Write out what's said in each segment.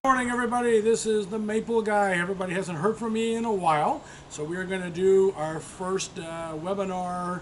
Morning everybody, this is the Maple Guy. Everybody hasn't heard from me in a while, so we're going to do our first webinar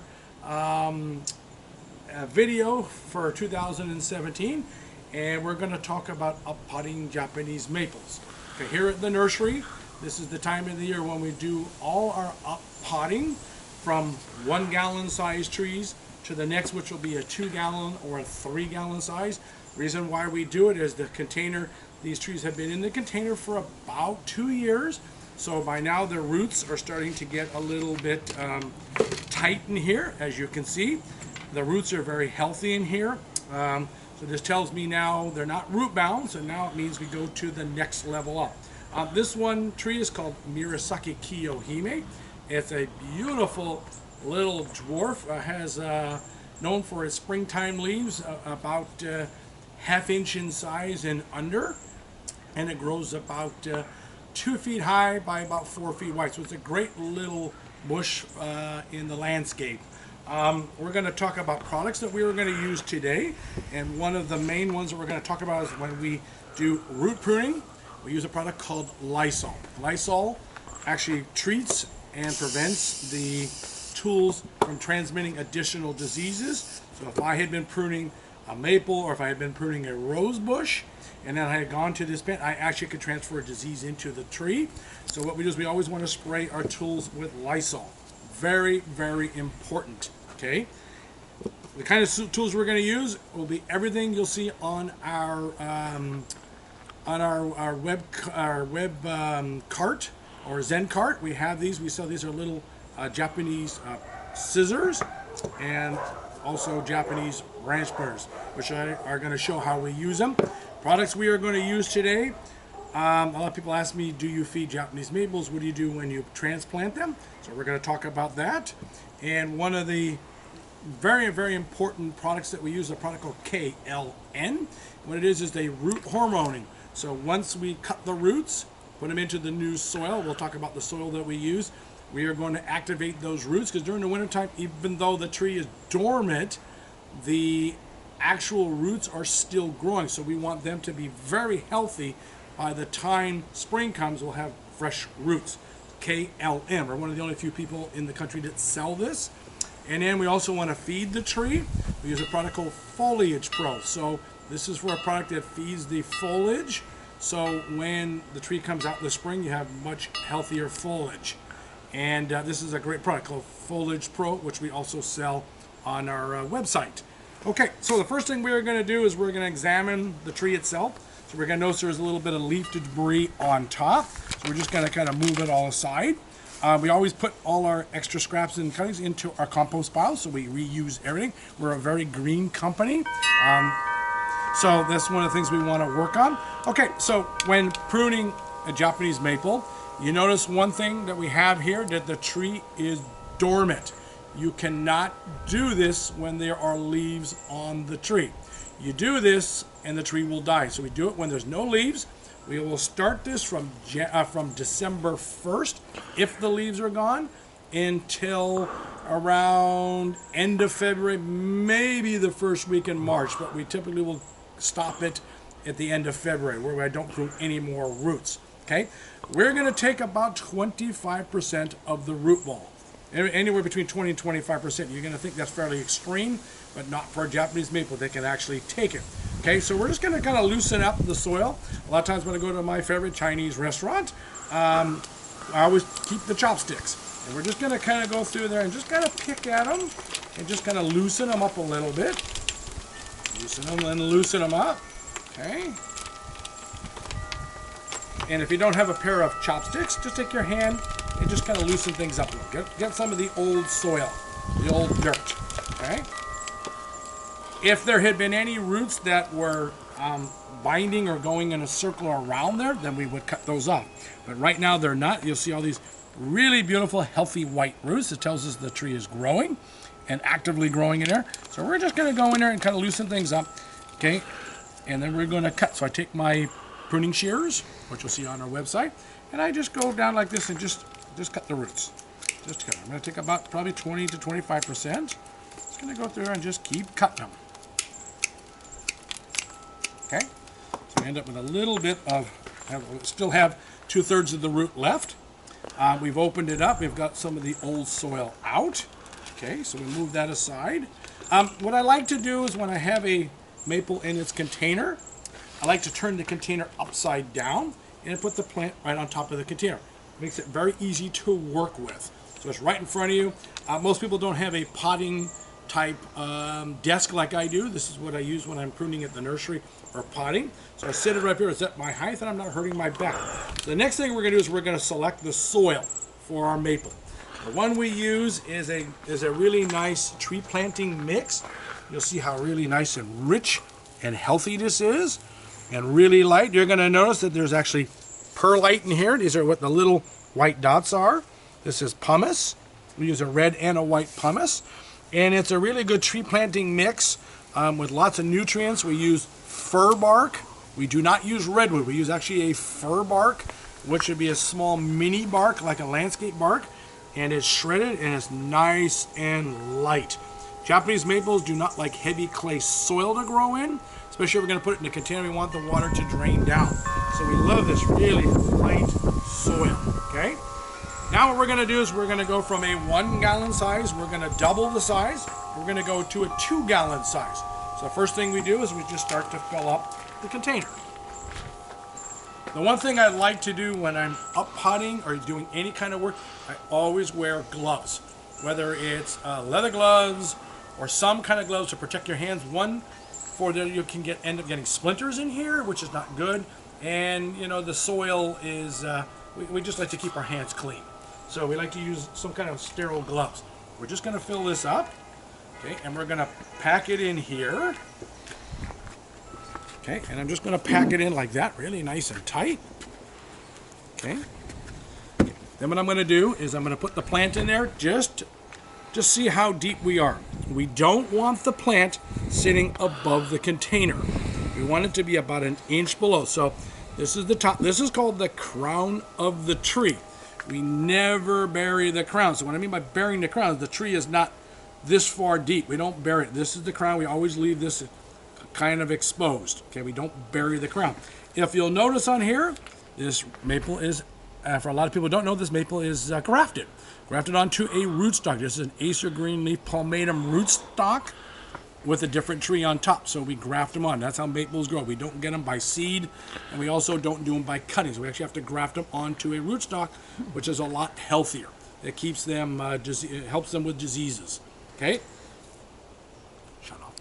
video for 2017, and we're going to talk about up-potting Japanese maples. Okay, here at the nursery, this is the time of the year when we do all our up-potting from 1 gallon size trees to the next, which will be a 2 gallon or a 3 gallon size. Reason why we do it is the container. These trees have been in the container for about 2 years, so by now their roots are starting to get a little bit tight in here. As you can see, the roots are very healthy in here. So this tells me now they're not root bound, so now it means we go to the next level up. This one tree is called Murasaki Kiyohime. It's a beautiful little dwarf. Has known for its springtime leaves, about ½ inch in size and under. And it grows about 2 feet high by about 4 feet wide. So it's a great little bush in the landscape. We're going to talk about products that we are going to use today. And one of the main ones that we're going to talk about is when we do root pruning, we use a product called Lysol. Lysol actually treats and prevents the tools from transmitting additional diseases. So if I had been pruning a maple, or if I had been pruning a rose bush, and then I had gone to this pit, I actually could transfer a disease into the tree. So what we do is we always want to spray our tools with Lysol. Very, very important, okay? The kind of tools we're going to use will be everything you'll see on our web cart or Zen cart. We have these. We sell these are little Japanese scissors, and also Japanese branch pruners, which are going to show how we use them. Products we are going to use today. A lot of people ask me, do you feed Japanese maples? What do you do when you transplant them? So we're going to talk about that. And one of the very, very important products that we use is a product called KLN. What it is they root hormoning. So once we cut the roots, put them into the new soil, we'll talk about the soil that we use. We are going to activate those roots, because during the wintertime, even though the tree is dormant, the actual roots are still growing. So we want them to be very healthy. By the time spring comes, we'll have fresh roots. KLM, we're one of the only few people in the country that sell this. And then we also want to feed the tree. We use a product called Foliage Pro. So this is for a product that feeds the foliage. So when the tree comes out in the spring, you have much healthier foliage. And this is a great product called Foliage Pro, which we also sell on our website. Okay, so the first thing we're going to do is we're going to examine the tree itself. So we're going to notice there's a little bit of leaf debris on top. So we're just going to kind of move it all aside. We always put all our extra scraps and cuttings into our compost pile, so we reuse everything. We're a very green company. So that's one of the things we want to work on. Okay, so when pruning a Japanese maple, you notice one thing that we have here, that the tree is dormant. You cannot do this when there are leaves on the tree. You do this and the tree will die. So we do it when there's no leaves. We will start this from December 1st, if the leaves are gone, until around end of February, maybe the first week in March, but we typically will stop it at the end of February, where I don't prune any more roots. Okay, we're going to take about 25% of the root ball. Anywhere between 20 and 25%. You're going to think that's fairly extreme, but not for a Japanese maple. They can actually take it. Okay, so we're just going to kind of loosen up the soil. A lot of times when I go to my favorite Chinese restaurant, I always keep the chopsticks. And we're just going to kind of go through there and just kind of pick at them and just kind of loosen them up a little bit. Loosen them and loosen them up. Okay. And if you don't have a pair of chopsticks, just take your hand and just kind of loosen things up a little. Get some of the old soil, the old dirt, okay? If there had been any roots that were binding or going in a circle around there, then we would cut those off. But right now they're not. You'll see all these really beautiful, healthy white roots. It tells us the tree is growing and actively growing in there. So we're just gonna go in there and kind of loosen things up, okay? And then we're gonna cut. So I take my pruning shears, which you'll see on our website, and I just go down like this and just cut the roots. Just cut them. I'm going to take about probably 20 to 25%. Just going to go through and just keep cutting them. Okay? So we end up with a little bit of Still have 2/3 of the root left. We've opened it up. We've got some of the old soil out. Okay, so we move that aside. What I like to do is when I have a maple in its container, I like to turn the container upside down and put the plant right on top of the container. Makes it very easy to work with. So it's right in front of you. Most people don't have a potting type desk like I do. This is what I use when I'm pruning at the nursery or potting. So I sit it right here. It's at my height and I'm not hurting my back. So the next thing we're going to do is we're going to select the soil for our maple. The one we use is a really nice tree planting mix. You'll see how really nice and rich and healthy this is, and really light. You're going to notice that there's actually perlite in here. These are what the little white dots are. This is pumice. We use a red and a white pumice, and it's a really good tree planting mix with lots of nutrients. We use fir bark. We do not use redwood. We use actually a fir bark, which would be a small mini bark like a landscape bark, and it's shredded and it's nice and light. Japanese maples do not like heavy clay soil to grow in, especially if we're going to put it in a container. We want the water to drain down. So we love this really light soil. Okay. Now what we're going to do is we're going to go from a 1 gallon size. We're going to double the size. We're going to go to a 2 gallon size. So the first thing we do is we just start to fill up the container. The one thing I like to do when I'm up potting or doing any kind of work, I always wear gloves. Whether it's leather gloves or some kind of gloves to protect your hands. One, for that you can end up getting splinters in here, which is not good. And you know, the soil is, we just like to keep our hands clean. So we like to use some kind of sterile gloves. We're just going to fill this up, okay, and we're going to pack it in here. Okay, and I'm just going to pack it in like that, really nice and tight. Okay. Then what I'm going to do is I'm going to put the plant in there just see how deep we are. We don't want the plant sitting above the container. We want it to be about 1 inch below. So this is the top. This is called the crown of the tree. We never bury the crown. So what I mean by burying the crown is the tree is not this far deep. We don't bury it. This is the crown. We always leave this kind of exposed. Okay, we don't bury the crown. If you'll notice on here, this maple is, for a lot of people who don't know, this maple is grafted onto a rootstock. This is an Acer green leaf palmatum rootstock with a different tree on top. So we graft them on. That's how maples grow. We don't get them by seed, and we also don't do them by cutting. So we actually have to graft them onto a rootstock, which is a lot healthier. It keeps them, it helps them with diseases. Okay. Shut off.